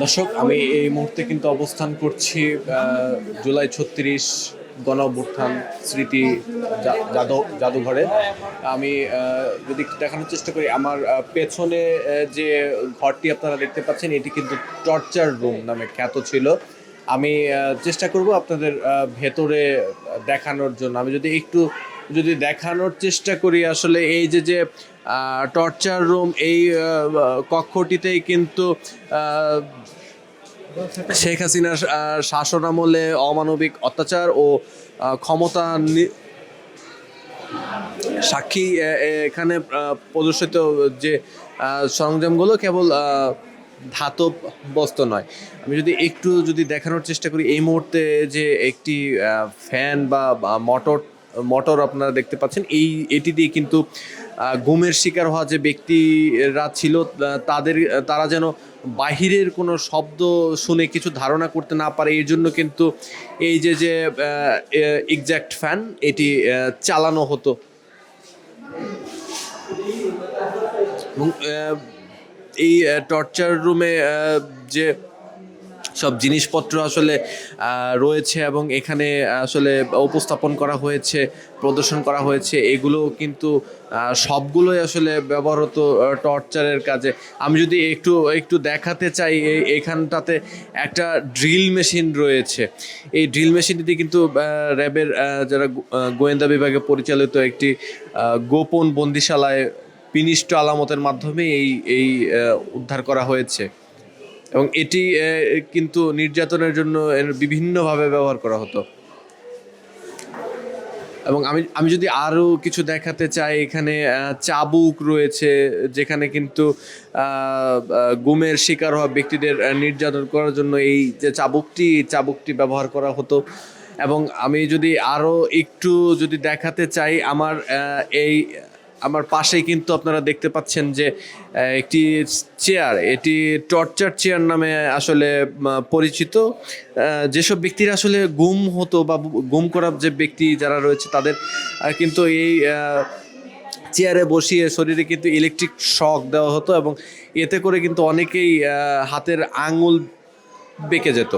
দর্শক, আমি এই মুহূর্তে কিন্তু অবস্থান করছি জুলাই ৩৬ গণ অভ্যুত্থান স্মৃতি জাদুঘরে। আমি যদি একটু দেখানোর চেষ্টা করি, আমার পেছনে যে ঘরটি আপনারা দেখতে পাচ্ছেন, এটি কিন্তু টর্চার রুম নামে খ্যাত ছিল। আমি চেষ্টা করব আপনাদের ভেতরে দেখানোর জন্য। আমি যদি দেখানোর চেষ্টা করি, আসলে এই যে টর্চার রুম, এই কক্ষটিতেই কিন্তু শেখ হাসিনার শাসনামলে অমানবিক অত্যাচার ও ক্ষমতা সাক্ষী এখানে প্রদর্শিত যে সরঞ্জামগুলো কেবল ধাতব বস্তু নয়। আমি যদি দেখানোর চেষ্টা করি, এই মুহূর্তে যে একটি ফ্যান বা মোটর আপনারা দেখতে পাচ্ছেন, এটি দিয়ে কিন্তু গুমের শিকার হওয়া যে ব্যক্তিরা ছিল, তারা যেন বাহিরের কোনো শব্দ শুনে কিছু ধারণা করতে না পারে, এর জন্য কিন্তু এই যে এক্স্যাক্ট ফ্যান এটি চালানো হতো। এবং এই টর্চার রুমে যে সব জিনিসপত্র আসলে রয়েছে এবং এখানে আসলে উপস্থাপন করা হয়েছে, প্রদর্শন করা হয়েছে, এগুলো কিন্তু সবগুলোই আসলে ব্যবহার হতো টর্চারের কাজে। আমি যদি একটু দেখাতে চাই, এখানটাতে একটা ড্রিল মেশিন রয়েছে। এই ড্রিল মেশিনটিতে কিন্তু র্যাবের যারা গোয়েন্দা বিভাগে পরিচালিত একটি গোপন বন্দিশালায় বিনিষ্ট আলামতের মাধ্যমে এই উদ্ধার করা হয়েছে। এবং এটি কিন্তু নির্যাতনের জন্য বিভিন্নভাবে ব্যবহার করা হতো। এবং আমি যদি আরও কিছু দেখাতে চাই, এখানে চাবুক রয়েছে, যেখানে কিন্তু গুমের শিকার হওয়া ব্যক্তিদের নির্যাতন করার জন্য এই যে চাবুকটি ব্যবহার করা হতো। এবং আমি যদি আরও একটু দেখাতে চাই, আমার পাশেই কিন্তু আপনারা দেখতে পাচ্ছেন যে একটি চেয়ার, এটি টর্চার চেয়ার নামে আসলে পরিচিত। যেসব ব্যক্তিরা আসলে গুম হতো বা গুম করা যে ব্যক্তি যারা রয়েছে, তাদের কিন্তু এই চেয়ারে বসিয়ে শরীরে কিন্তু ইলেকট্রিক শক দেওয়া হতো এবং এতে করে কিন্তু অনেকেই হাতের আঙুল বেঁকে যেত।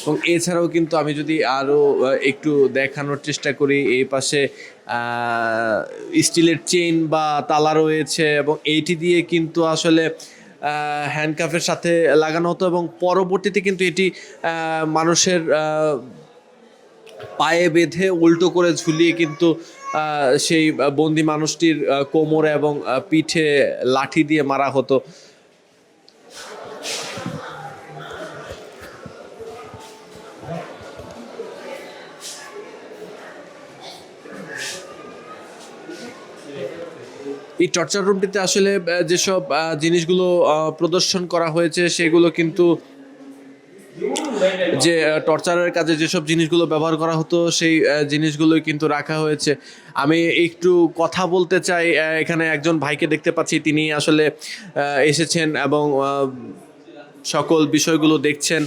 এবং এছাড়াও কিন্তু আমি যদি আরও একটু দেখানোর চেষ্টা করি, এই পাশে স্টিলের চেইন বা তালা রয়েছে এবং এইটি দিয়ে কিন্তু আসলে হ্যান্ডকাফের সাথে লাগানো হতো এবং পরবর্তীতে কিন্তু এটি মানুষের পায়ে বেঁধে উল্টো করে ঝুলিয়ে কিন্তু সেই বন্দি মানুষটির কোমরে এবং পিঠে লাঠি দিয়ে মারা হতো। এই টর্চার রুমটিতে আসলে যেসব জিনিসগুলো প্রদর্শন করা হয়েছে, সেগুলো কিন্তু যে টর্চারের কাজে যেসব জিনিসগুলো ব্যবহার করা হতো, সেই জিনিসগুলোই কিন্তু রাখা হয়েছে। আমি একটু কথা বলতে চাই, এখানে একজন ভাইকে দেখতে পাচ্ছি, তিনি আসলে এসেছেন এবং সকল বিষয়গুলো দেখছেন।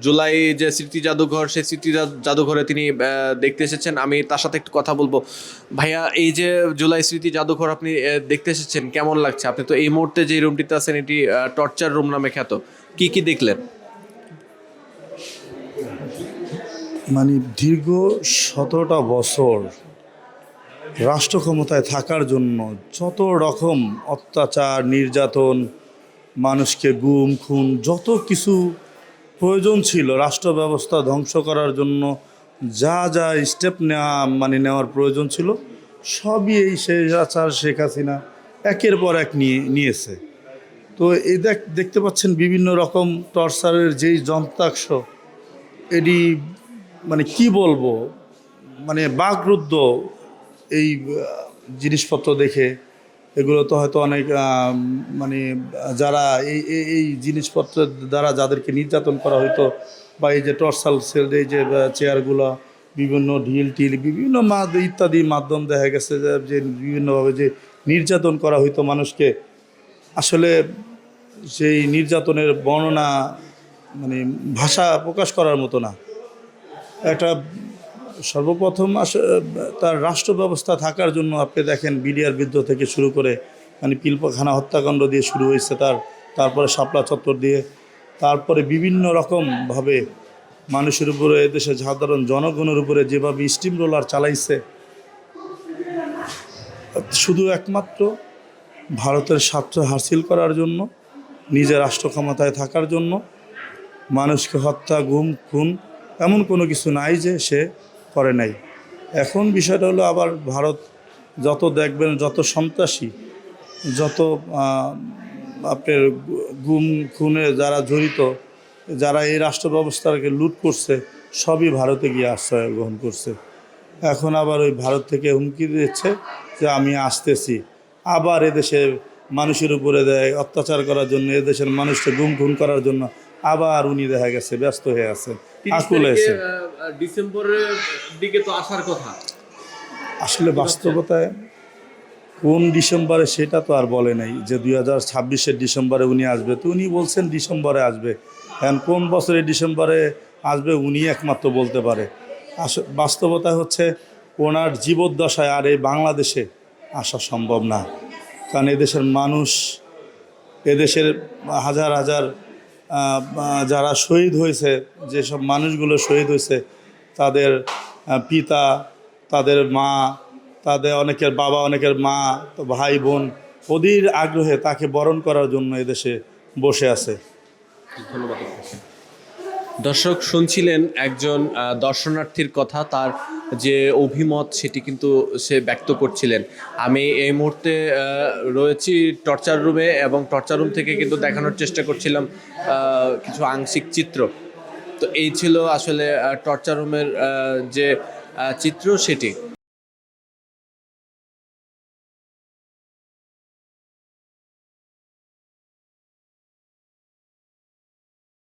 জুলাই যে স্মৃতি জাদুঘর, সেই স্মৃতি জাদুঘরে তিনি দেখতে এসেছেন। আমি তার সাথে একটু কথা বলবো। ভাইয়া, এই যে জুলাই স্মৃতি জাদুঘর আপনি দেখতে এসেছেন, কেমন লাগছে? আপনি তো এই মুহূর্তে যে রুমটিতে আছেন, এটি টর্চার রুম নামে খ্যাত। কি দেখলেন? মানে দীর্ঘ 17টা বছর রাষ্ট্র ক্ষমতায় থাকার জন্য যত রকম অত্যাচার, নির্যাতন, মানুষকে গুম খুন, যত কিছু প্রয়োজন ছিল রাষ্ট্র ব্যবস্থা ধ্বংস করার জন্য, যা স্টেপ নেওয়ার প্রয়োজন ছিল, সবই এই স্বৈরাচার শেখ হাসিনা একের পর এক নিয়েছে। তো এই দেখতে পাচ্ছেন বিভিন্ন রকম টর্চারের যেই যন্ত্রাংশ, এটি মানে কি বলবো, মানে বাকরুদ্ধ এই জিনিসপত্র দেখে। এগুলো তো হয়তো অনেক মানে যারা এই জিনিসপত্রের দ্বারা যাদেরকে নির্যাতন করা হতো, বা এই যে টর্চার সেল, এই যে চেয়ারগুলো, বিভিন্ন ঢিল বিভিন্ন ইত্যাদি মাধ্যম দেখা গেছে যে বিভিন্নভাবে যে নির্যাতন করা হইতো মানুষকে, আসলে সেই নির্যাতনের বর্ণনা মানে ভাষা প্রকাশ করার মতো না। একটা সর্বপ্রথম তার রাষ্ট্র ব্যবস্থা থাকার জন্য আপনি দেখেন বিডিআর বিদ্রোহ থেকে শুরু করে মানে পিলপাখানা হত্যাকাণ্ড দিয়ে শুরু হয়েছে তারপরে শাপলা চত্বর দিয়ে, তারপরে বিভিন্ন রকমভাবে মানুষের উপরে, এদেশের সাধারণ জনগণের উপরে যেভাবে স্টিম রোলার চালাইছে, শুধু একমাত্র ভারতের স্বার্থ হাসিল করার জন্য, নিজের রাষ্ট্র ক্ষমতায় থাকার জন্য। মানুষকে হত্যা, গুম, খুন এমন কোনো কিছু নাই যে সে করে নাই। এখন বিষয়টা হলো আবার ভারত যত দেখবেন, যত সন্ত্রাসী, যত আপনার গুম খুনে যারা জড়িত, যারা এই রাষ্ট্র ব্যবস্থাকে লুট করছে, সবই ভারতে গিয়ে আশ্রয় গ্রহণ করছে। এখন আবার ওই ভারত থেকে হুমকি দিচ্ছে যে আমি আসতেছি, আবার এদেশের মানুষের উপরে দেয় অত্যাচার করার জন্য, এদেশের মানুষকে গুম খুন করার জন্য আবার উনি দেখা গেছে ব্যস্ত হয়ে আছে, আকুল হয়েছে। ডিসেম্বরের দিকে তো আসার কথা। আসলে বাস্তবতায় কোন ডিসেম্বরে সেটা তো আর বলে নাই যে 2026-এর ডিসেম্বরে উনি আসবে, তো উনি বলছেন ডিসেম্বরে আসবে। এখন কোন বছরের ডিসেম্বরে আসবে উনি একমাত্র বলতে পারে। বাস্তবতা হচ্ছে ওনার জীবদ্দশায় আর এই বাংলাদেশে আসা সম্ভব না। কারণ এদেশের মানুষ, এদেশের হাজার হাজার যারা শহীদ হয়েছে, যেসব মানুষগুলো শহীদ হয়েছে, তাদের পিতা, তাদের মা, তাদের অনেকের বাবা, অনেকের মা, তো ভাই বোন, অধীর আগ্রহে তাকে বরণ করার জন্য এদেশে বসে আছে। ধন্যবাদ। দর্শক শুনছিলেন একজন দর্শনার্থীর কথা, তার যে অভিমত সেটি কিন্তু সে ব্যক্ত করছিলেন। আমি এই মুহূর্তে রয়েছি টর্চার রুমে, এবং টর্চার রুম থেকে কিন্তু দেখানোর চেষ্টা করছিলাম কিছু আংশিক চিত্র। তো এই ছিল আসলে টর্চার রুমের যে চিত্র সেটি।